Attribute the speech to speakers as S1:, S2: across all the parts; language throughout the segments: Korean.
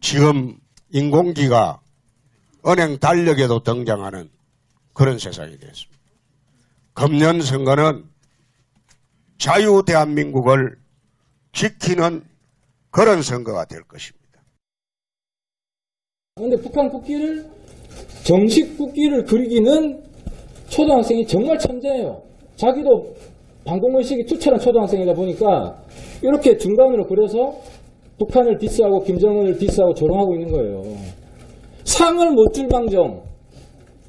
S1: 지금 인공기가 은행 달력에도 등장하는 그런 세상이 됐습니다. 금년 선거는 자유 대한민국을 지키는 그런 선거가 될 것입니다.
S2: 그런데 북한 국기를 정식 국기를 그리기는 초등학생이 정말 천재예요. 자기도 반공의식이 투철한 초등학생이다 보니까 이렇게 중간으로 그려서 북한을 디스하고 김정은을 디스하고 조롱하고 있는 거예요. 상을 못 줄 망정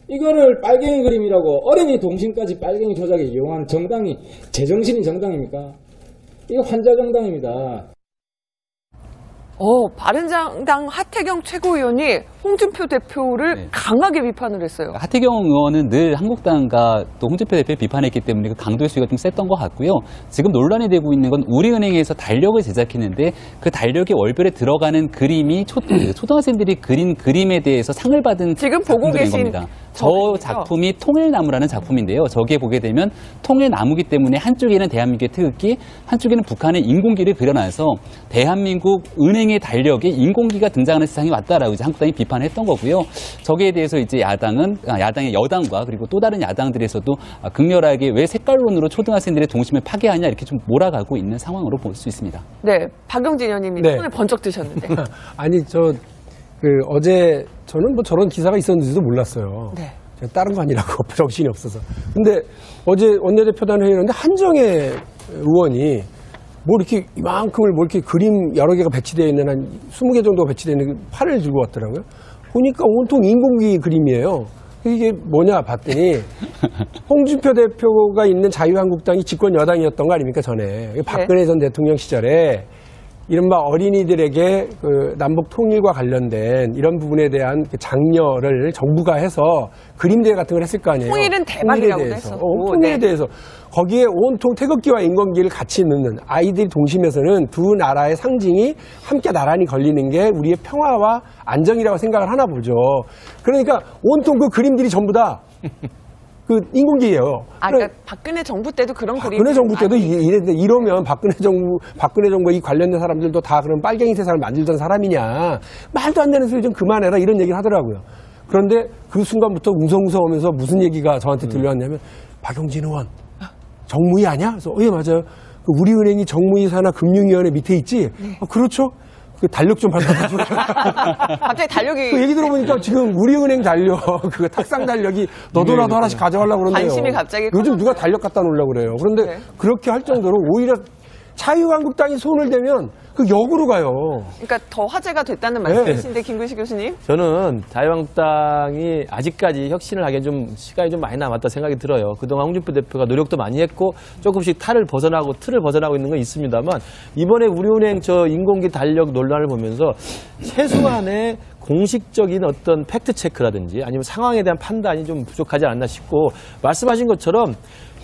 S2: 이거를 빨갱이 그림이라고 어린이 동심까지 빨갱이 조작에 이용한 정당이 제정신인 정당입니까? 이거 환자정당입니다.
S3: 바른정당 하태경 최고위원이 홍준표 대표를 강하게 비판을 했어요.
S4: 하태경 의원은 늘 한국당과 또 홍준표 대표를 비판했기 때문에 그 강도의 수위가 좀 셌던 것 같고요. 지금 논란이 되고 있는 건 우리은행에서 달력을 제작했는데 그 달력의 월별에 들어가는 그림이 초등학생들이 그린 그림에 대해서 상을 받은
S3: 지금 보고 계신
S4: 겁니다. 저 작품이 통일나무라는 작품인데요. 저기에 보게 되면 통일나무기 때문에 한쪽에는 대한민국의 태극기, 한쪽에는 북한의 인공기를 그려놔서 대한민국 은행의 달력에 인공기가 등장하는 세상이 왔다라고 이제 한국당이 비판했던 거고요. 저기에 대해서 이제 야당의 여당과 그리고 또 다른 야당들에서도 극렬하게 왜 색깔론으로 초등학생들의 동심을 파괴하냐 이렇게 좀 몰아가고 있는 상황으로 볼 수 있습니다.
S3: 네, 박용진 의원님이 손을 번쩍 드셨는데.
S5: 아니 어제 저는 뭐 저런 기사가 있었는지도 몰랐어요.
S3: 네.
S5: 제가 다른 거 아니라고 정신이 없어서. 근데 어제 원내대표단 회의였는데 한정혜 의원이 뭐 이렇게 이만큼을 뭐 이렇게 그림 여러 개가 배치되어 있는 한 20개 정도가 배치되어 있는 팔을 들고 왔더라고요. 보니까 온통 인공기 그림이에요. 이게 뭐냐 봤더니 홍준표 대표가 있는 자유한국당이 집권 여당이었던 거 아닙니까 전에. 박근혜 전 대통령 시절에 이른바 어린이들에게 그 남북 통일과 관련된 이런 부분에 대한 장려를 정부가 해서 그림대회 같은 걸 했을 거 아니에요.
S3: 통일은 대박이라고 했었고.
S5: 통일에 대해서. 거기에 온통 태극기와 인공기를 같이 넣는 아이들 동심에서는 두 나라의 상징이 함께 나란히 걸리는 게 우리의 평화와 안정이라고 생각을 하나 보죠. 그러니까 온통 그 그림들이 전부 다 그 인공기예요.
S3: 그러니까 박근혜 정부 때도 그런 그림.
S5: 박근혜 정부 때도 이러면 박근혜 정부와 이 관련된 사람들도 다 그런 빨갱이 세상을 만들던 사람이냐. 말도 안 되는 소리 좀 그만해라 이런 얘기를 하더라고요. 그런데 그 순간부터 웅성웅성하면서 무슨 얘기가 저한테 들려왔냐면 박용진 의원 정무위 아니야? 그래서 예 맞아요. 우리은행이 정무위 산하 금융위원회 밑에 있지? 그렇죠. 그 달력 좀 발표해줘.
S3: 갑자기 달력이.
S5: 그 얘기 들어보니까 지금 우리은행 달력, 그 탁상 달력이 너도나도 하나씩 가져가려고 그러는데요.
S3: 관심이 갑자기
S5: 요즘 누가 달력 갖다 놓으려고 그래요. 그런데 그렇게 할 정도로 오히려 자유한국당이 손을 대면 그 역으로 가요.
S3: 그러니까 더 화제가 됐다는 말씀이신데 김근식 교수님?
S6: 저는 자유한국당이 아직까지 혁신을 하기엔 좀 시간이 좀 많이 남았다 생각이 들어요. 그동안 홍준표 대표가 노력도 많이 했고 조금씩 틀을 벗어나고 있는 건 있습니다만 이번에 우리은행 저 인공기 달력 논란을 보면서 최소한의 공식적인 어떤 팩트 체크라든지 아니면 상황에 대한 판단이 좀 부족하지 않나 싶고 말씀하신 것처럼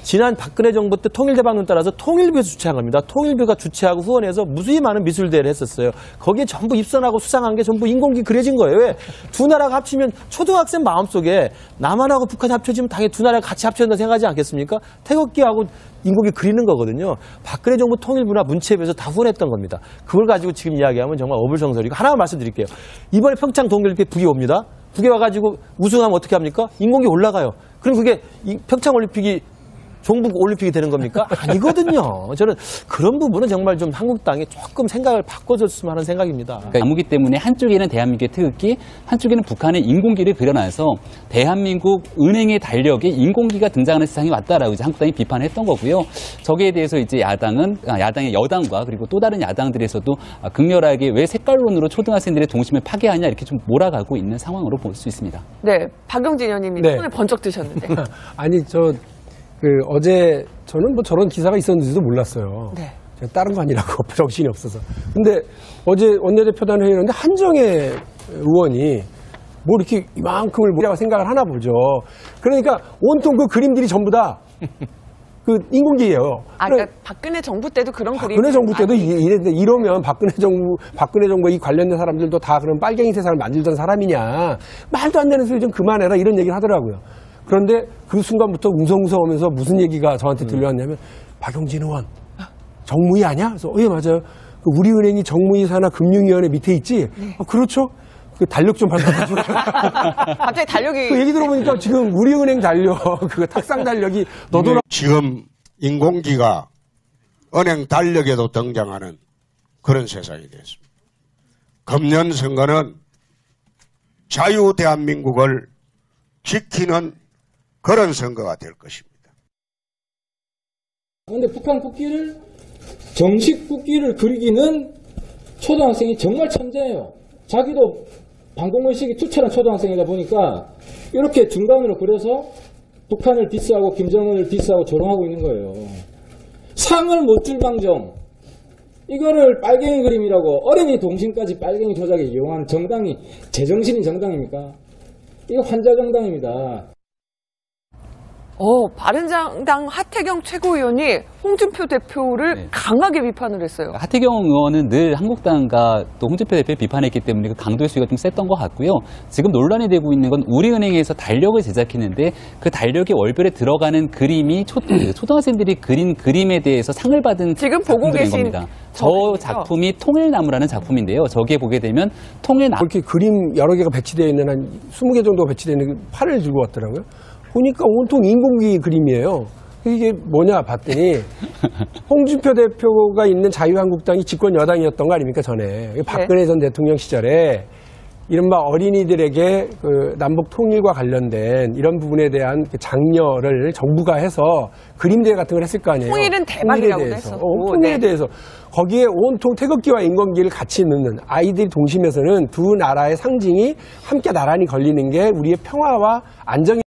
S6: 지난 박근혜 정부 때 통일대방론 따라서 통일부에서 주최한 겁니다. 통일부가 주최하고 후원해서 무수히 많은 미술대회를 했었어요. 거기에 전부 입선하고 수상한 게 전부 인공기 그려진 거예요. 왜? 두 나라가 합치면 초등학생 마음속에 남한하고 북한이 합쳐지면 당연히 두 나라가 같이 합쳐진다 생각하지 않겠습니까? 태극기하고 인공기 그리는 거거든요. 박근혜 정부 통일부나 문체부에서 다 후원했던 겁니다. 그걸 가지고 지금 이야기하면 정말 어불성설이고 하나만 말씀드릴게요. 이번에 평창 동계올림픽 북이 옵니다. 북에 와가지고 우승하면 어떻게 합니까? 인공기 올라가요. 그럼 그게 평창 올림픽이 종북 올림픽이 되는 겁니까? 아니거든요. 저는 그런 부분은 정말 좀 한국당이 조금 생각을 바꿔줬으면 하는 생각입니다.
S4: 그러니까 나무기 때문에 한쪽에는 대한민국의 태극기, 한쪽에는 북한의 인공기를 그려놔서 대한민국 은행의 달력에 인공기가 등장하는 세상이 왔다라고 이제 한국당이 비판했던 거고요. 저기에 대해서 이제 야당의 여당과 그리고 또 다른 야당들에서도 극렬하게 왜 색깔론으로 초등학생들의 동심을 파괴하냐 이렇게 좀 몰아가고 있는 상황으로 볼 수 있습니다.
S3: 네, 박용진 의원님이 손을 번쩍 드셨는데.
S5: 아니 어제 저는 뭐 저런 기사가 있었는지도 몰랐어요.
S3: 네.
S5: 제가 다른 거 아니라고 정신이 없어서. 근데 어제 원내대표단 회의였는데 한정혜 의원이 뭐 이렇게 이만큼을 뭐라고 생각을 하나 보죠. 그러니까 온통 그 그림들이 전부 다 그 인공기예요.
S3: 그러니까 박근혜 정부 때도 그런 그림.
S5: 박근혜 정부 때도 이러면 박근혜 정부와 이 관련된 사람들도 다 그런 빨갱이 세상을 만들던 사람이냐. 말도 안 되는 소리 좀 그만해라 이런 얘기를 하더라고요. 그런데 그 순간부터 웅성웅성하면서 무슨 얘기가 저한테 들려왔냐면 박용진 의원 정무위 아니야? 그래서 예 맞아요. 우리은행이 정무이사나 금융위원회 밑에 있지? 그렇죠. 그 달력 좀 밟아가지고.
S3: 갑자기 달력이.
S5: 그 얘기 들어보니까 지금 우리은행 달력, 그 탁상 달력이 너도나.
S1: 지금 인공기가 은행 달력에도 등장하는 그런 세상이 됐습니다. 금년 선거는 자유 대한민국을 지키는 그런 선거가 될 것입니다.
S2: 그런데 북한 국기를 정식 국기를 그리기는 초등학생이 정말 천재예요. 자기도 반공의식이 투철한 초등학생이다 보니까 이렇게 중간으로 그려서 북한을 디스하고 김정은을 디스하고 조롱하고 있는 거예요. 상을 못 줄 망정. 이거를 빨갱이 그림이라고 어린이 동심까지 빨갱이 조작에 이용한 정당이 제정신인 정당입니까? 이거 환자 정당입니다.
S3: 바른정당 하태경 최고위원이 홍준표 대표를
S4: 네.
S3: 강하게 비판을 했어요.
S4: 하태경 의원은 늘 한국당과 또 홍준표 대표를 비판했기 때문에 그 강도의 수위가 좀 셌던 것 같고요. 지금 논란이 되고 있는 건 우리은행에서 달력을 제작했는데 그 달력의 월별에 들어가는 그림이 초등학생들이 그린 그림에 대해서 상을 받은
S3: 지금 보고
S4: 작품들인
S3: 계신
S4: 겁니다. 저
S3: 작품이죠?
S4: 작품이 통일나무라는 작품인데요. 저기에 보게 되면 통일나무
S5: 이렇게 그림 여러 개가 배치되어 있는 한 20개 정도 배치되어 있는 팔을 들고 왔더라고요. 보니까 온통 인공기 그림이에요. 이게 뭐냐 봤더니 홍준표 대표가 있는 자유한국당이 집권 여당이었던 거 아닙니까 전에. 박근혜 전 대통령 시절에 이른바 어린이들에게 그 남북 통일과 관련된 이런 부분에 대한 그 장려를 정부가 해서 그림대회 같은 걸 했을 거 아니에요.
S3: 통일은 대박이라고
S5: 통일에 대해서.
S3: 했었고,
S5: 통일에
S3: 네.
S5: 대해서. 거기에 온통 태극기와 인공기를 같이 넣는 아이들이 동심에서는 두 나라의 상징이 함께 나란히 걸리는 게 우리의 평화와 안정이